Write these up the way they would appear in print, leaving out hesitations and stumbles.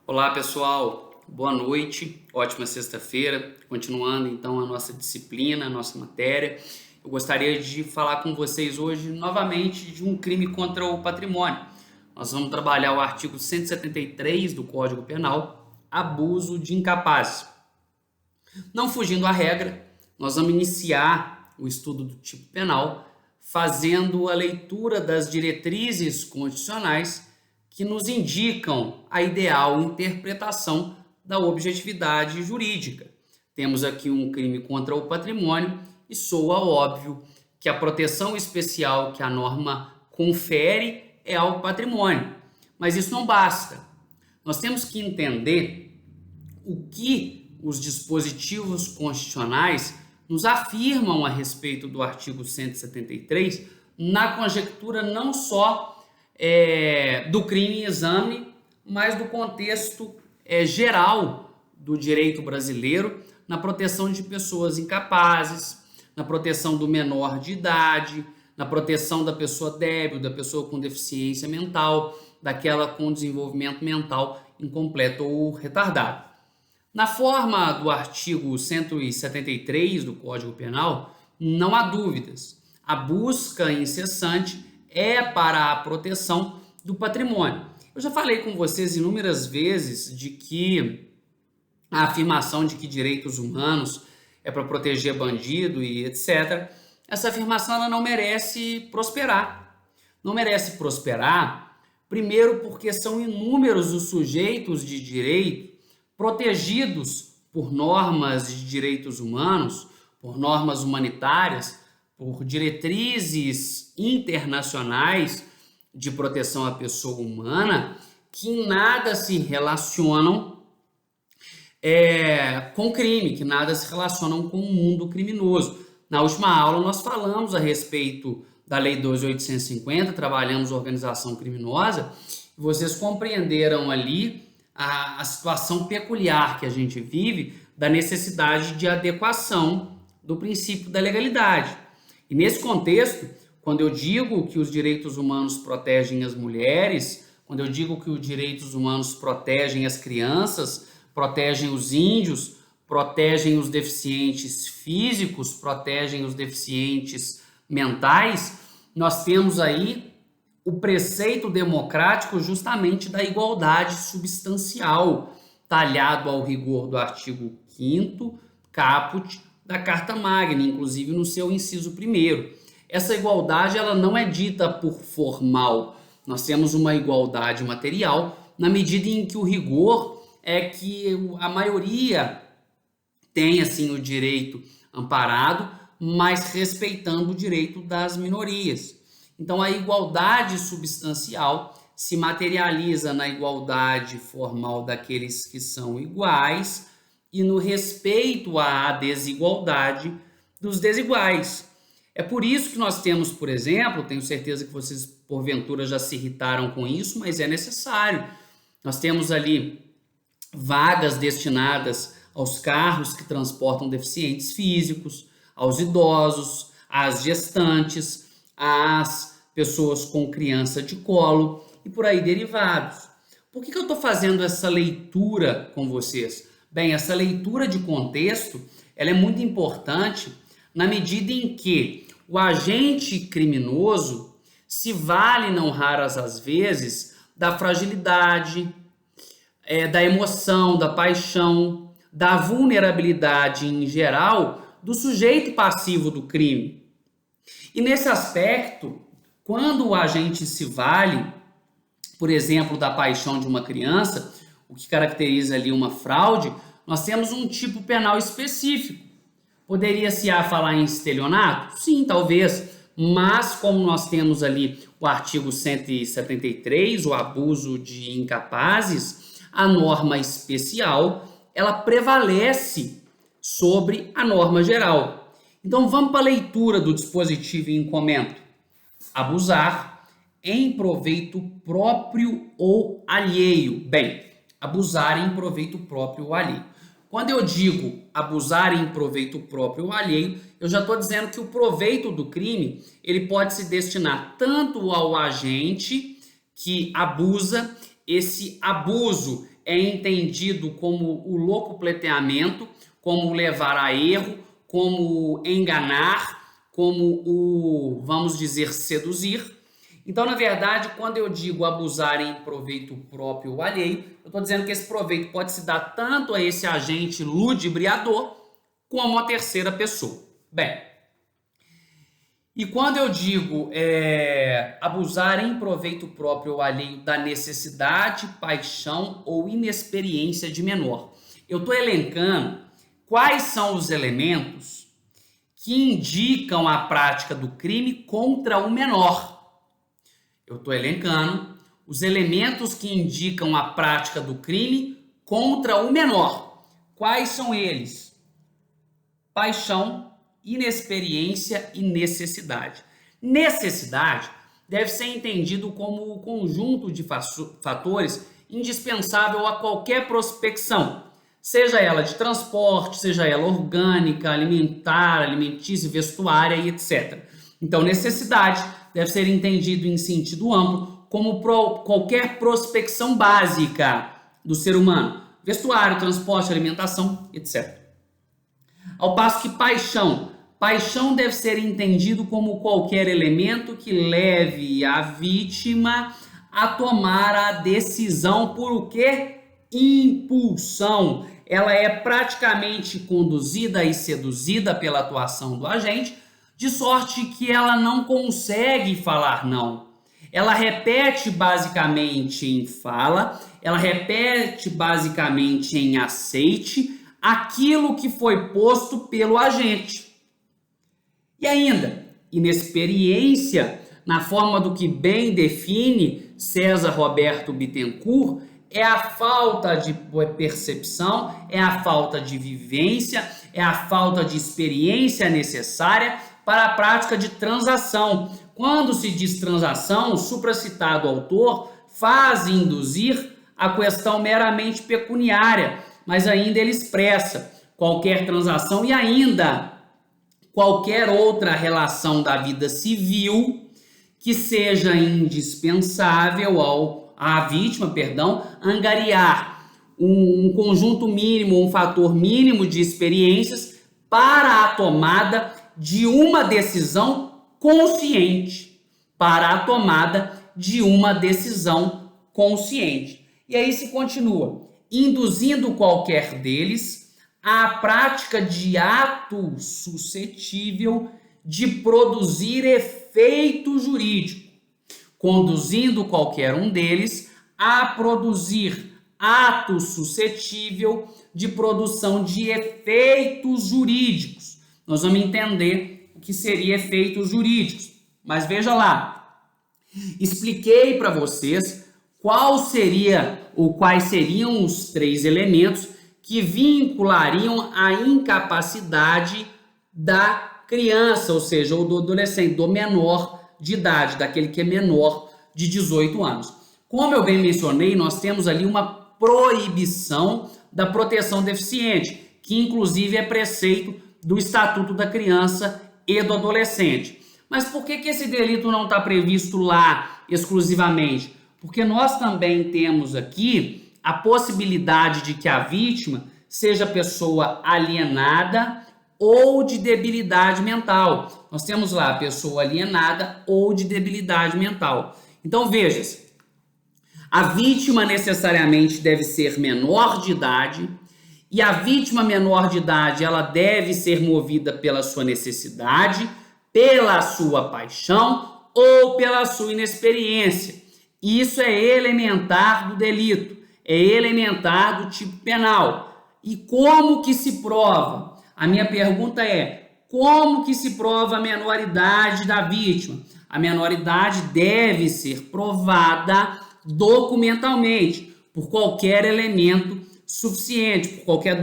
Olá pessoal, boa noite, ótima sexta-feira. Continuando então a nossa disciplina, a nossa matéria, eu gostaria de falar com vocês hoje novamente de um crime contra o patrimônio. Nós vamos trabalhar o artigo 173 do Código Penal, abuso de incapaz. Não fugindo à regra, nós vamos iniciar o estudo do tipo penal fazendo a leitura das diretrizes constitucionais que nos indicam a ideal interpretação da objetividade jurídica. Temos aqui um crime contra o patrimônio e soa óbvio que a proteção especial que a norma confere é ao patrimônio. Mas isso não basta. Nós temos que entender o que os dispositivos constitucionais nos afirmam a respeito do artigo 173 na conjectura não só do crime em exame, mas do contexto geral do direito brasileiro na proteção de pessoas incapazes, na proteção do menor de idade, na proteção da pessoa débil, da pessoa com deficiência mental, daquela com desenvolvimento mental incompleto ou retardado. Na forma do artigo 173 do Código Penal, não há dúvidas. A busca incessante é para a proteção do patrimônio. Eu já falei com vocês inúmeras vezes de que a afirmação de que direitos humanos é para proteger bandido e etc., essa afirmação ela não merece prosperar. Não merece prosperar, primeiro porque são inúmeros os sujeitos de direito protegidos por normas de direitos humanos, por normas humanitárias, por diretrizes internacionais de proteção à pessoa humana, que em nada se relacionam com crime, que nada se relacionam com o mundo criminoso. Na última aula nós falamos a respeito da Lei 12.850, trabalhamos organização criminosa, e vocês compreenderam ali a situação peculiar que a gente vive da necessidade de adequação do princípio da legalidade. E nesse contexto, quando eu digo que os direitos humanos protegem as mulheres, quando eu digo que os direitos humanos protegem as crianças, protegem os índios, protegem os deficientes físicos, protegem os deficientes mentais, nós temos aí o preceito democrático justamente da igualdade substancial, talhado ao rigor do artigo 5º caput da Carta Magna, inclusive no seu inciso 1º. Essa igualdade ela não é dita por formal. Nós temos uma igualdade material na medida em que o rigor é que a maioria tem assim o direito amparado, mas respeitando o direito das minorias. Então, a igualdade substancial se materializa na igualdade formal daqueles que são iguais e no respeito à desigualdade dos desiguais. É por isso que nós temos, por exemplo, tenho certeza que vocês porventura já se irritaram com isso, mas é necessário. Nós temos ali vagas destinadas aos carros que transportam deficientes físicos, aos idosos, às gestantes, às pessoas com criança de colo e por aí derivados. Por que eu estou fazendo essa leitura com vocês? Bem, essa leitura de contexto ela é muito importante na medida em que o agente criminoso se vale, não raras às vezes, da fragilidade, da emoção, da paixão, da vulnerabilidade em geral do sujeito passivo do crime. E nesse aspecto, quando o agente se vale, por exemplo, da paixão de uma criança, o que caracteriza ali uma fraude, nós temos um tipo penal específico. Poderia-se falar em estelionato? Sim, talvez, mas como nós temos ali o artigo 173, o abuso de incapazes, a norma especial, ela prevalece sobre a norma geral. Então vamos para a leitura do dispositivo em comento. Abusar em proveito próprio ou alheio. Bem, abusar em proveito próprio ou alheio. Quando eu digo abusar em proveito próprio ou alheio, eu já estou dizendo que o proveito do crime ele pode se destinar tanto ao agente que abusa, esse abuso é entendido como o locupleteamento, como o levar a erro, como o enganar, como o, vamos dizer, seduzir. Então, na verdade, quando eu digo abusar em proveito próprio ou alheio, eu estou dizendo que esse proveito pode se dar tanto a esse agente ludibriador como a terceira pessoa. Bem, e quando eu digo abusar em proveito próprio ou alheio da necessidade, paixão ou inexperiência de menor, eu estou elencando quais são os elementos que indicam a prática do crime contra o menor. Eu estou elencando os elementos que indicam a prática do crime contra o menor. Quais são eles? Paixão, inexperiência e necessidade. Necessidade deve ser entendido como o conjunto de fatores indispensável a qualquer prospecção, seja ela de transporte, seja ela orgânica, alimentar, alimentícia, vestuária e etc. Então, necessidade deve ser entendido em sentido amplo como qualquer prospecção básica do ser humano, vestuário, transporte, alimentação, etc. Ao passo que paixão deve ser entendido como qualquer elemento que leve a vítima a tomar a decisão por o quê? Impulsão. Ela é praticamente conduzida e seduzida pela atuação do agente, de sorte que ela não consegue falar não. Ela repete basicamente em fala, ela repete basicamente em aceite aquilo que foi posto pelo agente. E ainda, inexperiência, na forma do que bem define César Roberto Bittencourt, é a falta de percepção, é a falta de vivência, é a falta de experiência necessária para a prática de transação. Quando se diz transação, o supracitado autor faz induzir a questão meramente pecuniária, mas ainda ele expressa qualquer transação e ainda qualquer outra relação da vida civil que seja indispensável à vítima, angariar um conjunto mínimo, um fator mínimo de experiências para a tomada de uma decisão consciente, E aí se continua, induzindo qualquer deles à prática de ato suscetível de produzir efeito jurídico, conduzindo qualquer um deles a produzir ato suscetível de produção de efeitos jurídicos. Nós vamos entender o que seria efeitos jurídicos. Mas veja lá, expliquei para vocês quais seriam os 3 elementos que vinculariam a incapacidade da criança, ou seja, ou do adolescente, do menor de idade, daquele que é menor de 18 anos. Como eu bem mencionei, nós temos ali uma proibição da proteção deficiente, que inclusive é preceito do Estatuto da Criança e do Adolescente. Mas por que esse delito não está previsto lá exclusivamente? Porque nós também temos aqui a possibilidade de que a vítima seja pessoa alienada ou de debilidade mental. Nós temos lá a pessoa alienada ou de debilidade mental. Então, veja-se, a vítima necessariamente deve ser menor de idade e a vítima menor de idade ela deve ser movida pela sua necessidade, pela sua paixão ou pela sua inexperiência. Isso é elementar do delito, é elementar do tipo penal. E como que se prova? A minha pergunta é, como que se prova a menoridade da vítima? A menoridade deve ser provada documentalmente, por qualquer elemento suficiente, por qualquer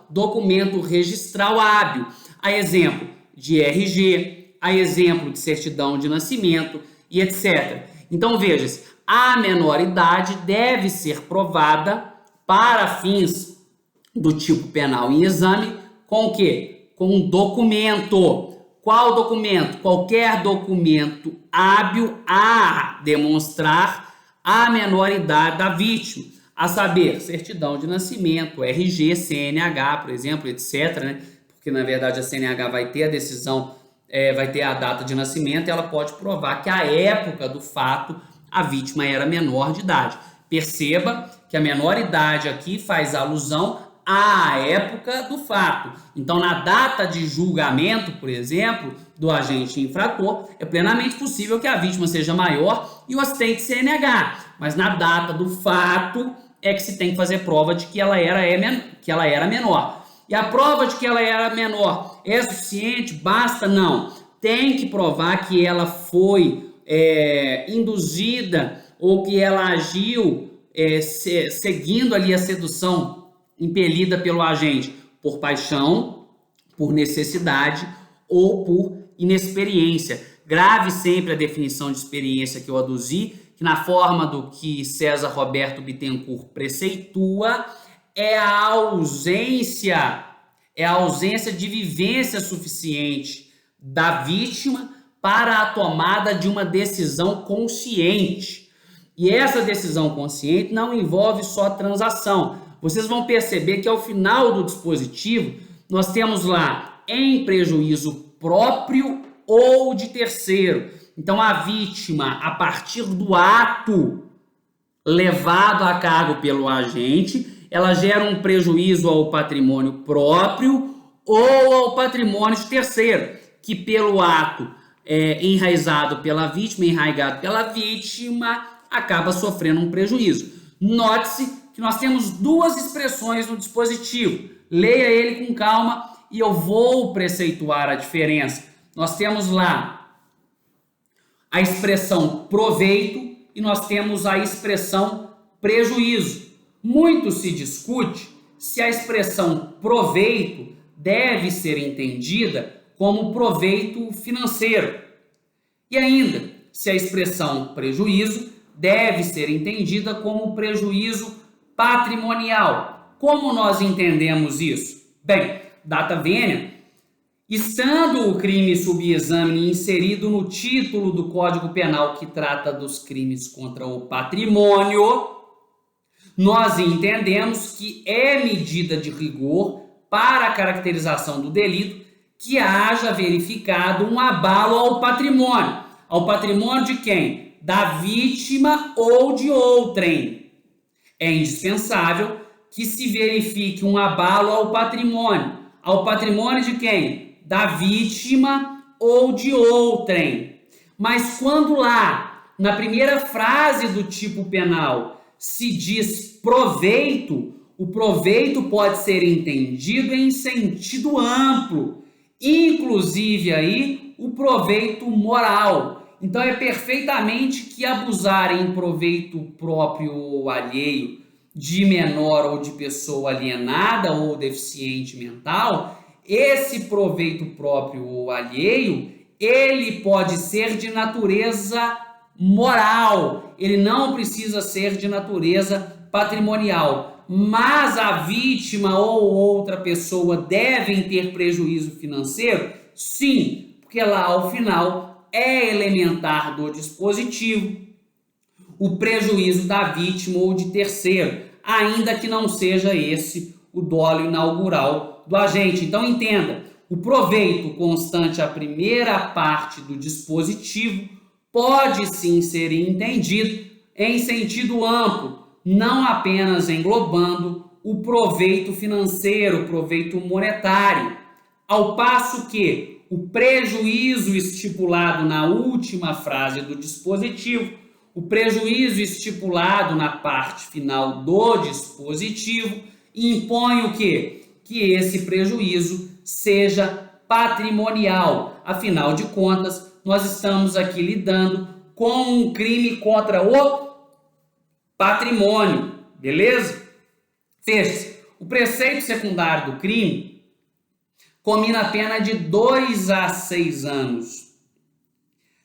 documento registral hábil, a exemplo de RG, a exemplo de certidão de nascimento e etc. Então, veja-se, a menoridade deve ser provada para fins do tipo penal em exame com o quê? Com um documento. Qual documento? Qualquer documento hábil a demonstrar a menor idade da vítima, a saber, certidão de nascimento, RG, CNH, por exemplo, etc., né? Porque, na verdade, a CNH vai ter a decisão, vai ter a data de nascimento e ela pode provar que à época do fato a vítima era menor de idade. Perceba que a menor idade aqui faz alusão à época do fato. Então, na data de julgamento, por exemplo, do agente infrator, é plenamente possível que a vítima seja maior e ostente CNH. Mas na data do fato é que se tem que fazer prova de que ela era menor. E a prova de que ela era menor é suficiente? Basta? Não. Tem que provar que ela foi induzida ou que ela agiu seguindo ali a sedução impelida pelo agente por paixão, por necessidade ou por inexperiência. Grave sempre a definição de experiência que eu aduzi, que na forma do que César Roberto Bittencourt preceitua, é a ausência de vivência suficiente da vítima para a tomada de uma decisão consciente. E essa decisão consciente não envolve só transação. Vocês vão perceber que ao final do dispositivo, nós temos lá em prejuízo próprio ou de terceiro. Então, a vítima, a partir do ato levado a cargo pelo agente, ela gera um prejuízo ao patrimônio próprio ou ao patrimônio de terceiro, que pelo ato enraizado pela vítima, enraigado pela vítima, acaba sofrendo um prejuízo. Note-se que nós temos duas expressões no dispositivo. Leia ele com calma e eu vou preceituar a diferença. Nós temos lá a expressão proveito e nós temos a expressão prejuízo. Muito se discute se a expressão proveito deve ser entendida como proveito financeiro. E ainda, se a expressão prejuízo deve ser entendida como prejuízo patrimonial. Como nós entendemos isso? Bem, data vênia, estando o crime sob exame inserido no título do Código Penal que trata dos crimes contra o patrimônio, nós entendemos que é medida de rigor para a caracterização do delito que haja verificado um abalo ao patrimônio. Ao patrimônio de quem? Da vítima ou de outrem. É indispensável que se verifique um abalo ao patrimônio. Ao patrimônio de quem? Da vítima ou de outrem. Mas quando lá, na primeira frase do tipo penal, se diz proveito, o proveito pode ser entendido em sentido amplo, inclusive aí o proveito moral. Então é perfeitamente que abusar em proveito próprio ou alheio de menor ou de pessoa alienada ou deficiente mental, esse proveito próprio ou alheio, ele pode ser de natureza moral, ele não precisa ser de natureza patrimonial, mas a vítima ou outra pessoa devem ter prejuízo financeiro? Sim, porque lá ao final é elementar do dispositivo o prejuízo da vítima ou de terceiro, ainda que não seja esse o dolo inaugural do agente. Então entenda, o proveito constante à primeira parte do dispositivo pode sim ser entendido em sentido amplo, não apenas englobando o proveito financeiro, o proveito monetário, ao passo que o prejuízo estipulado na última frase do dispositivo, o prejuízo estipulado na parte final do dispositivo, impõe o quê? Que esse prejuízo seja patrimonial. Afinal de contas, nós estamos aqui lidando com um crime contra o patrimônio, beleza? Veja, o preceito secundário do crime comina a pena de 2 a 6 anos.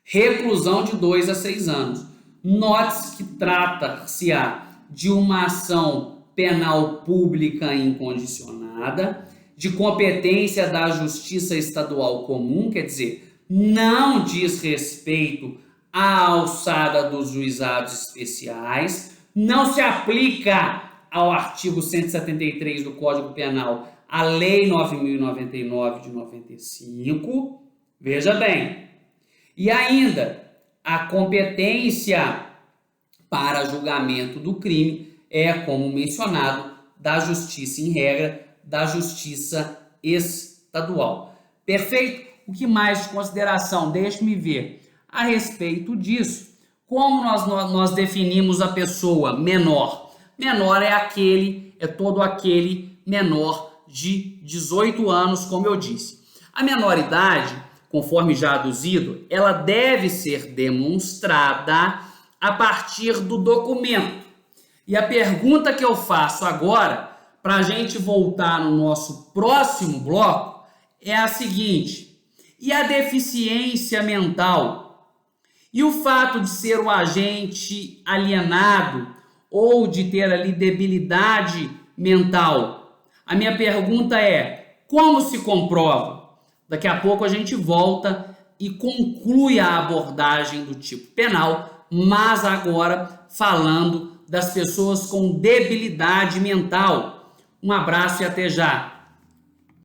Reclusão de 2 a 6 anos. Note-se que trata-se-á de uma ação penal pública incondicionada, de competência da Justiça Estadual Comum, quer dizer, não diz respeito a alçada dos juizados especiais, não se aplica ao artigo 173 do Código Penal a Lei 9.099 de 95, veja bem, e ainda a competência para julgamento do crime é, como mencionado, da Justiça em regra, da Justiça Estadual. Perfeito? O que mais de consideração? Deixe-me ver. A respeito disso, como nós definimos a pessoa menor? Menor é todo aquele menor de 18 anos, como eu disse. A menoridade, conforme já aduzido, ela deve ser demonstrada a partir do documento. E a pergunta que eu faço agora, para a gente voltar no nosso próximo bloco, é a seguinte: e a deficiência mental? E o fato de ser um agente alienado ou de ter ali debilidade mental? A minha pergunta é: como se comprova? Daqui a pouco a gente volta e conclui a abordagem do tipo penal, mas agora falando das pessoas com debilidade mental. Um abraço e até já!